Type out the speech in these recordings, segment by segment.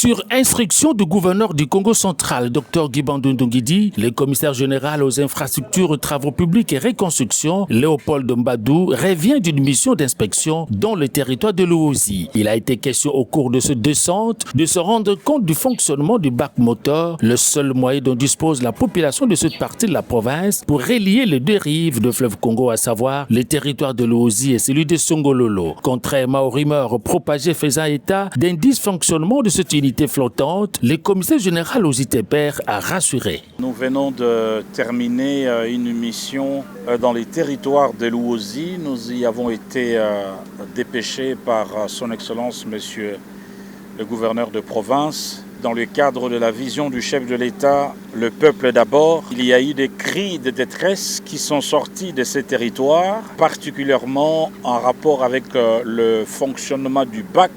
Sur instruction du gouverneur du Congo central, Dr Guibandou Ndongidi, le commissaire général aux infrastructures, travaux publics et reconstruction, Léopold Mbadou, revient d'une mission d'inspection dans le territoire de Luozi. Il a été question au cours de ce descente de se rendre compte du fonctionnement du bac moteur, le seul moyen dont dispose la population de cette partie de la province pour relier les deux rives du fleuve Congo, à savoir le territoire de Luozi et celui de Songololo. Contrairement aux rumeurs propagées faisant état d'un dysfonctionnement de cette unité flottante, le commissaire général aux ITPR a rassuré. Nous venons de terminer une mission dans les territoires de Luozi. Nous y avons été dépêchés par son Excellence, Monsieur le gouverneur de province. Dans le cadre de la vision du chef de l'État, le peuple d'abord, il y a eu des cris de détresse qui sont sortis de ces territoires, particulièrement en rapport avec le fonctionnement du bac.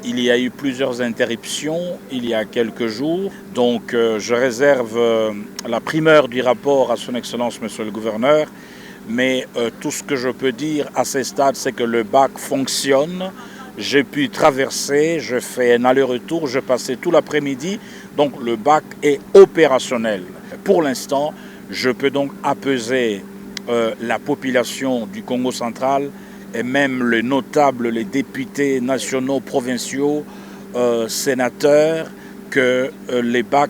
Il y a eu plusieurs interruptions il y a quelques jours, donc je réserve la primeur du rapport à son Excellence, Monsieur le gouverneur, mais tout ce que je peux dire à ce stade, c'est que le bac fonctionne. J'ai pu traverser, je fais un aller-retour, je passais tout l'après-midi, donc le bac est opérationnel. Pour l'instant, je peux donc apaiser la population du Congo central et même les notables, les députés nationaux, provinciaux, sénateurs, que les bacs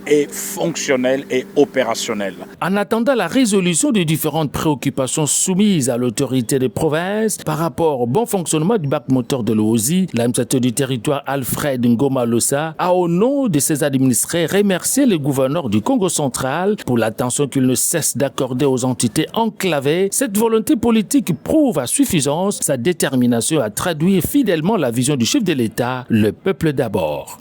est fonctionnel et opérationnel. En attendant la résolution des différentes préoccupations soumises à l'autorité des provinces par rapport au bon fonctionnement du bac moteur de Luozi, l'administrateur du territoire Alfred Ngoma Losa a, au nom de ses administrés, remercié le gouverneur du Congo central pour l'attention qu'il ne cesse d'accorder aux entités enclavées. Cette volonté politique prouve à suffisance sa détermination à traduire fidèlement la vision du chef de l'État, le peuple d'abord.